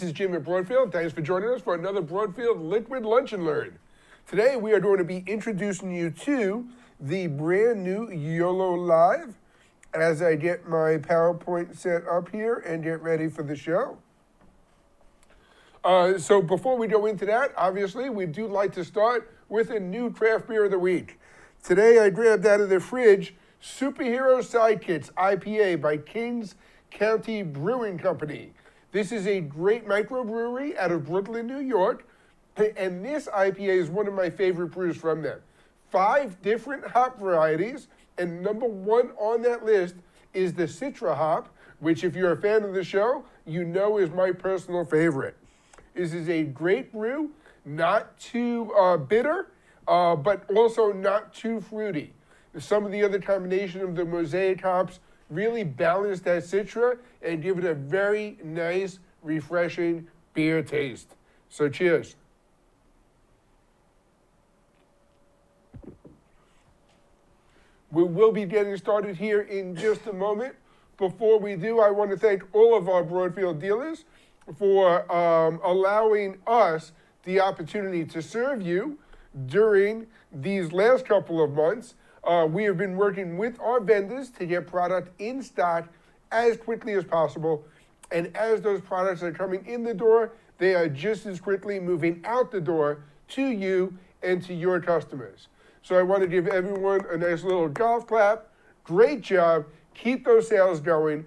is Jim at Broadfield. Thanks for joining us for another Broadfield Liquid Lunch and Learn. Today we are going to be introducing you to the brand new YoloLiv as I get my PowerPoint set up here and get ready for the show. So before we go into that, obviously we do like to start with a new craft beer of the week. Today I grabbed out of the fridge Superhero Sidekicks IPA by Kings County Brewing Company. This is a great microbrewery out of Brooklyn, New York, and this IPA is one of my favorite brews from them. 5 different hop varieties, and number 1 on that list is the Citra hop, which if you're a fan of the show, you know is my personal favorite. This is a great brew, not too bitter, but also not too fruity. Some of the other combination of the mosaic hops really balance that Citra and give it a very nice, refreshing beer taste. So cheers. We will be getting started here in just a moment. Before we do, I want to thank all of our Broadfield dealers for allowing us the opportunity to serve you during these last couple of months. We have been working with our vendors to get product in stock as quickly as possible. And as those products are coming in the door, they are just as quickly moving out the door to you and to your customers. So I want to give everyone a nice little golf clap. Great job. Keep those sales going.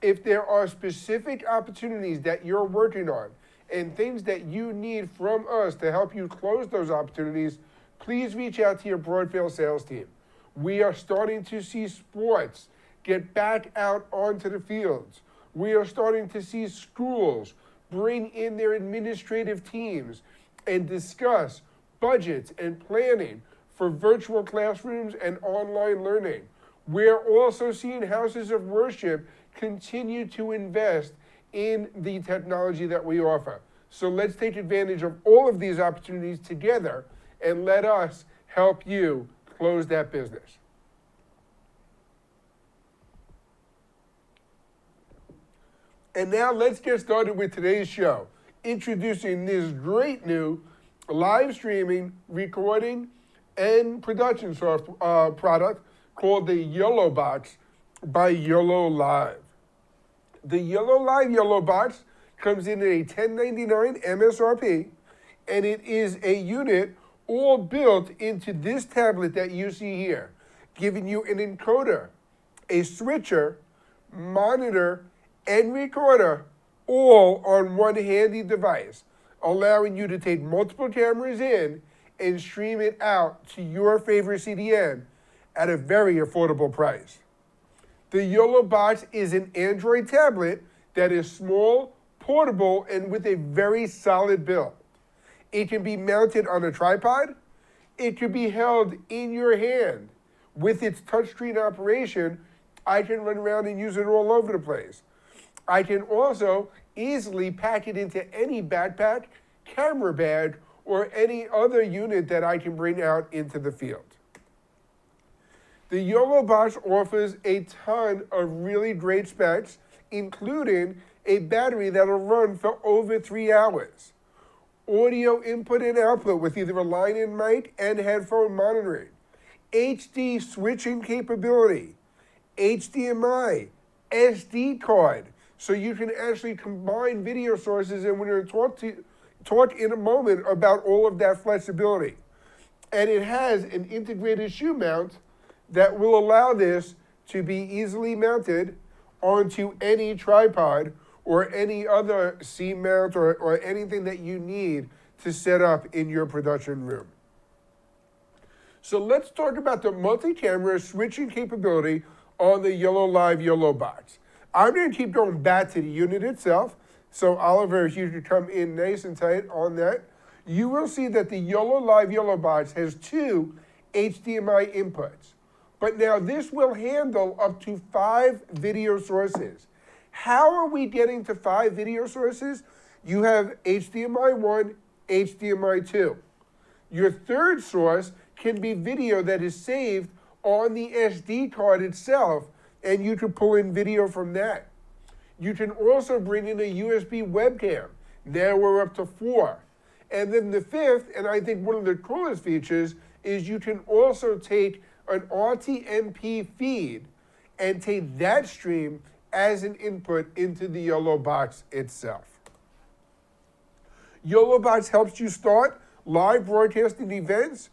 If there are specific opportunities that you're working on and things that you need from us to help you close those opportunities, please reach out to your Broadfield sales team. We are starting to see sports get back out onto the fields. We are starting to see schools bring in their administrative teams and discuss budgets and planning for virtual classrooms and online learning. We're also seeing houses of worship continue to invest in the technology that we offer. So let's take advantage of all of these opportunities together and let us help you close that business. And now let's get started with today's show, introducing this great new live streaming, recording, and production product called the YoloBox by YoloLiv. The YoloLiv YoloBox comes in at a $10.99 MSRP, and it is a unit all built into this tablet that you see here, giving you an encoder, a switcher, monitor, and recorder all on one handy device, allowing you to take multiple cameras in and stream it out to your favorite CDN at a very affordable price. The YoloBox is an Android tablet that is small, portable, and with a very solid build. It can be mounted on a tripod. It can be held in your hand. With its touchscreen operation, I can run around and use it all over the place. I can also easily pack it into any backpack, camera bag, or any other unit that I can bring out into the field. The YoloBox offers a ton of really great specs, including a battery that'll run for over 3 hours, audio input and output with either a line-in mic and headphone monitoring, HD switching capability, HDMI, SD card, so you can actually combine video sources, and we're going to talk in a moment about all of that flexibility. And it has an integrated shoe mount that will allow this to be easily mounted onto any tripod or any other seat mount or anything that you need to set up in your production room. So let's talk about the multi-camera switching capability on the YoloLiv YoloBox. I'm going to keep going back to the unit itself. So Oliver, if you could come in nice and tight on that, you will see that the YoloLiv YoloBox has 2 HDMI inputs. But now this will handle up to 5 video sources. How are we getting to 5 video sources? You have HDMI 1, HDMI 2. Your third source can be video that is saved on the SD card itself, and you can pull in video from that. You can also bring in a USB webcam. Now we're up to 4. And then the 5th, and I think one of the coolest features, is you can also take an RTMP feed and take that stream as an input into the YoloBox itself. YoloBox helps you start live broadcasting events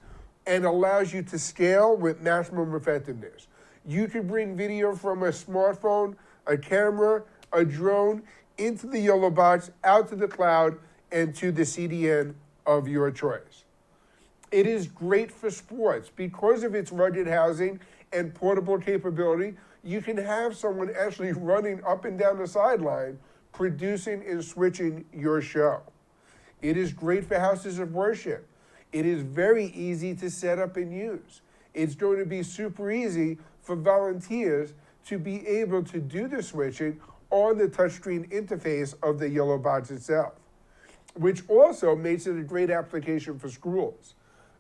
and allows you to scale with maximum effectiveness. You can bring video from a smartphone, a camera, a drone into the YoloBox, out to the cloud, and to the CDN of your choice. It is great for sports. Because of its rugged housing and portable capability, you can have someone actually running up and down the sideline, producing and switching your show. It is great for houses of worship. It is very easy to set up and use. It's going to be super easy for volunteers to be able to do the switching on the touchscreen interface of the YoloBox itself, which also makes it a great application for schools.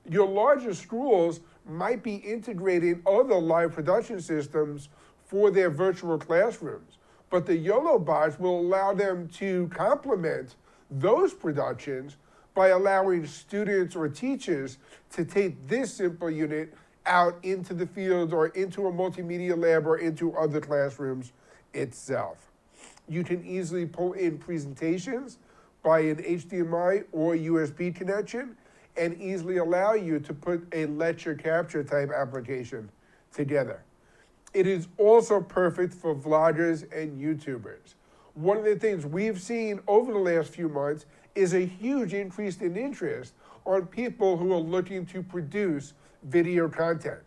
Your larger schools might be integrating other live production systems for their virtual classrooms, but the YoloBox will allow them to complement those productions by allowing students or teachers to take this simple unit out into the field or into a multimedia lab or into other classrooms itself. You can easily pull in presentations by an HDMI or USB connection and easily allow you to put a lecture capture type application together. It is also perfect for vloggers and YouTubers. One of the things we've seen over the last few months is a huge increase in interest on people who are looking to produce video content.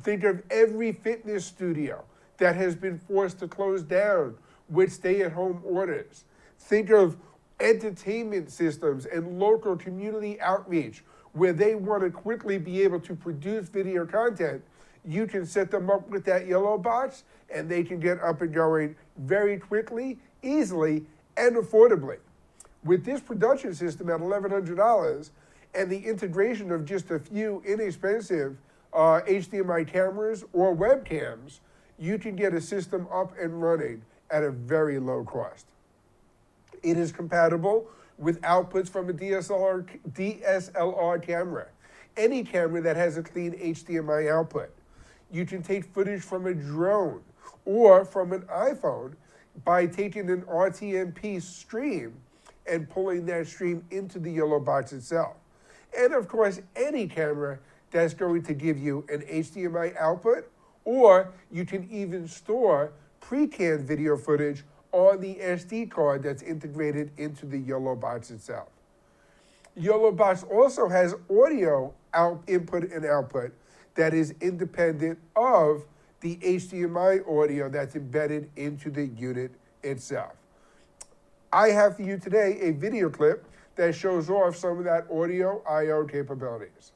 Think of every fitness studio that has been forced to close down with stay-at-home orders. Think of entertainment systems and local community outreach where they want to quickly be able to produce video content. You can set them up with that YoloBox and they can get up and going very quickly, easily, and affordably. With this production system at $1,100 and the integration of just a few inexpensive HDMI cameras or webcams, you can get a system up and running at a very low cost. It is compatible with outputs from a DSLR camera, any camera that has a clean HDMI output. You can take footage from a drone or from an iPhone by taking an RTMP stream and pulling that stream into the YoloBox itself. And of course, any camera that's going to give you an HDMI output, or you can even store pre-canned video footage on the SD card that's integrated into the YoloBox itself. YoloBox also has audio input and output that is independent of the HDMI audio that's embedded into the unit itself. I have for you today a video clip that shows off some of that audio I/O capabilities.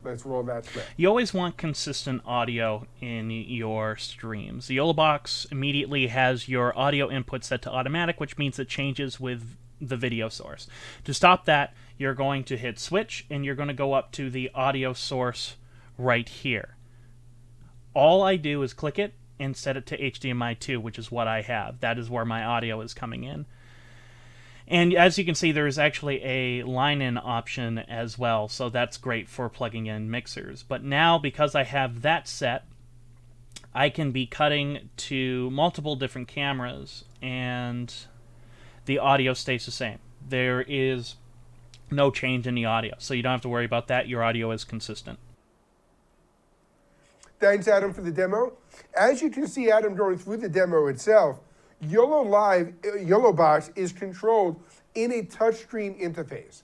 Let's roll that clip. You always want consistent audio in your streams. The YoloBox immediately has your audio input set to automatic, which means it changes with the video source. To stop that, you're going to hit switch and you're going to go up to the audio source right here. All I do is click it and set it to HDMI 2, which is what I have. That is where my audio is coming in. And as you can see, there is actually a line-in option as well, so that's great for plugging in mixers. But now, because I have that set, I can be cutting to multiple different cameras, and the audio stays the same. There is no change in the audio, so you don't have to worry about that. Your audio is consistent. Thanks, Adam, for the demo. As you can see Adam going through the demo itself, YoloBox is controlled in a touchscreen interface.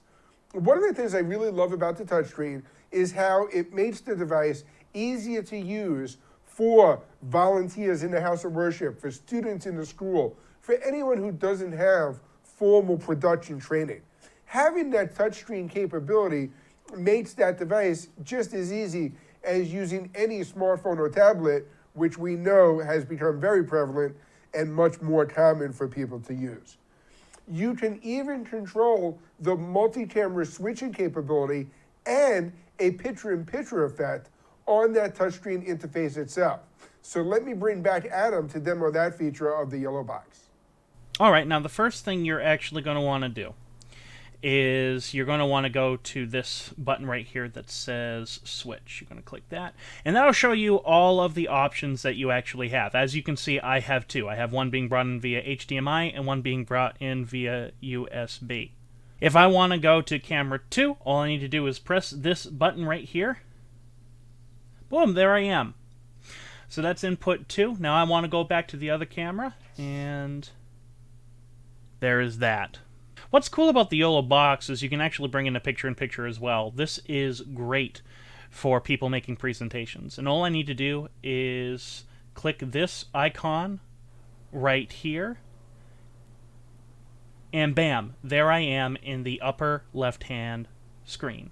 One of the things I really love about the touchscreen is how it makes the device easier to use for volunteers in the house of worship, for students in the school, for anyone who doesn't have formal production training. Having that touchscreen capability makes that device just as easy as using any smartphone or tablet, which we know has become very prevalent and much more common for people to use. You can even control the multi-camera switching capability and a picture-in-picture effect on that touchscreen interface itself. So let me bring back Adam to demo that feature of the YoloBox. All right, now the first thing you're actually going to want to do is you're going to want to go to this button right here that says switch. You're going to click that, and that'll show you all of the options that you actually have. As you can see, I have two. I have one being brought in via HDMI and one being brought in via USB. If I want to go to camera 2, all I need to do is press this button right here. Boom, there I am. So that's input 2. Now I want to go back to the other camera, and there is that. What's cool about the YoloBox is you can actually bring in a picture-in-picture as well. This is great for people making presentations. And all I need to do is click this icon right here, and bam, there I am in the upper left-hand screen.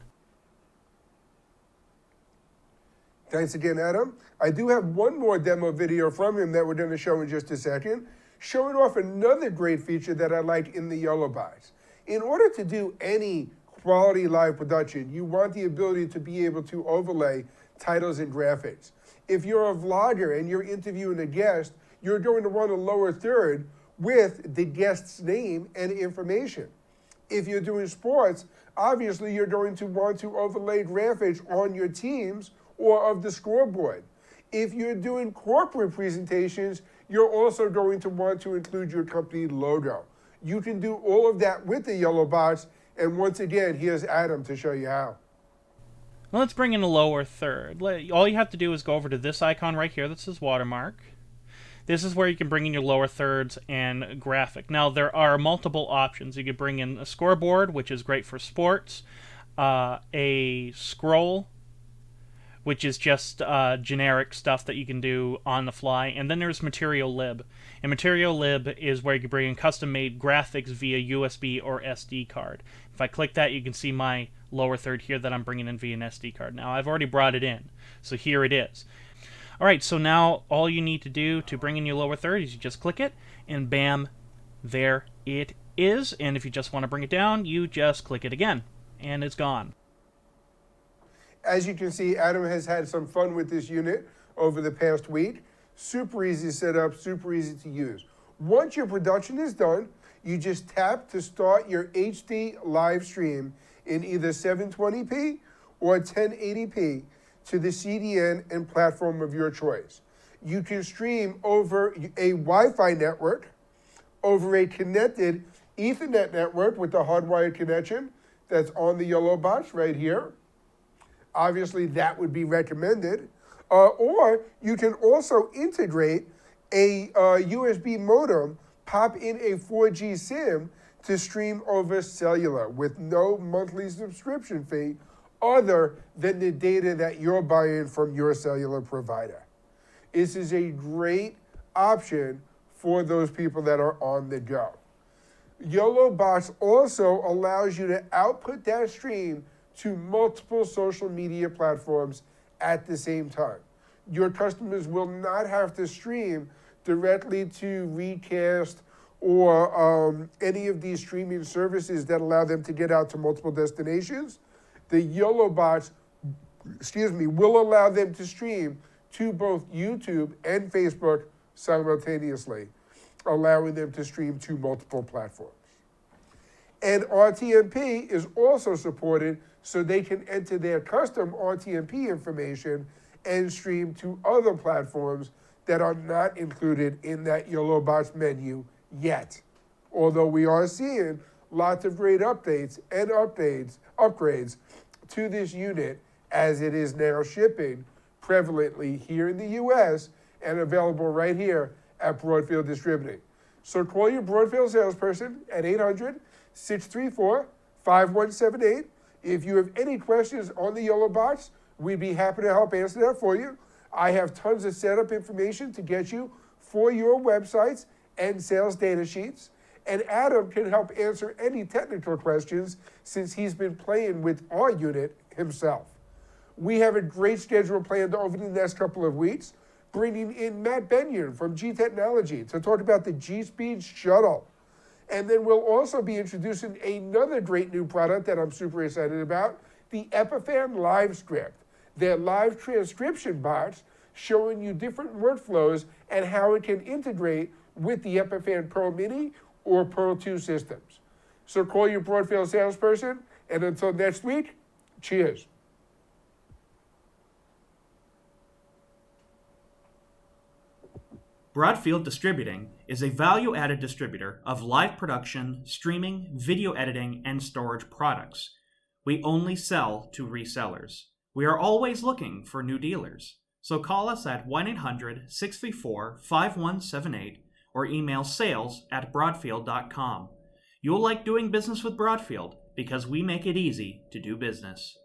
Thanks again, Adam. I do have one more demo video from him that we're going to show in just a second, showing off another great feature that I like in the YoloBox. In order to do any quality live production, you want the ability to be able to overlay titles and graphics. If you're a vlogger and you're interviewing a guest, you're going to want a lower third with the guest's name and information. If you're doing sports, obviously you're going to want to overlay graphics on your teams or of the scoreboard. If you're doing corporate presentations, you're also going to want to include your company logo. You can do all of that with the YoloBox, and once again, here's Adam to show you how. Well, let's bring in a lower third. All you have to do is go over to this icon right here that says watermark. This is where you can bring in your lower thirds and graphic. Now, there are multiple options. You could bring in a scoreboard, which is great for sports, a scroll, which is just generic stuff that you can do on the fly. And then there's Material Lib. And Material Lib is where you can bring in custom-made graphics via USB or SD card. If I click that, you can see my lower third here that I'm bringing in via an SD card. Now, I've already brought it in, so here it is. All right, so now all you need to do to bring in your lower third is you just click it, and bam, there it is. And if you just want to bring it down, you just click it again, and it's gone. As you can see, Adam has had some fun with this unit over the past week. Super easy setup, super easy to use. Once your production is done, you just tap to start your HD live stream in either 720p or 1080p to the CDN and platform of your choice. You can stream over a Wi-Fi network, over a connected Ethernet network with the hardwired connection that's on the YoloBox right here. Obviously, that would be recommended. Or you can also integrate a USB modem, pop in a 4G SIM to stream over cellular with no monthly subscription fee other than the data that you're buying from your cellular provider. This is a great option for those people that are on the go. YoloBox also allows you to output that stream to multiple social media platforms at the same time. Your customers will not have to stream directly to Recast or any of these streaming services that allow them to get out to multiple destinations. The YoloBox, will allow them to stream to both YouTube and Facebook simultaneously, allowing them to stream to multiple platforms. And RTMP is also supported so they can enter their custom RTMP information and stream to other platforms that are not included in that YoloBox menu yet. Although we are seeing lots of great updates and upgrades to this unit as it is now shipping prevalently here in the US and available right here at Broadfield Distributing. So call your Broadfield salesperson at 800-634-5178. If you have any questions on the YoloBox, we'd be happy to help answer that for you. I have tons of setup information to get you for your websites and sales data sheets. And Adam can help answer any technical questions since he's been playing with our unit himself. We have a great schedule planned over the next couple of weeks, bringing in Matt Benyon from G Technology to talk about the G-Speed Shuttle. And then we'll also be introducing another great new product that I'm super excited about, the Epiphan Live Script. Their live transcription bots showing you different workflows and how it can integrate with the Epiphan Pro Mini or Pearl 2 systems. So call your Broadfield salesperson, and until next week, cheers. Broadfield Distributing is a value-added distributor of live production, streaming, video editing, and storage products. We only sell to resellers. We are always looking for new dealers. So call us at 1-800-634-5178 or email sales@broadfield.com. You'll like doing business with Broadfield because we make it easy to do business.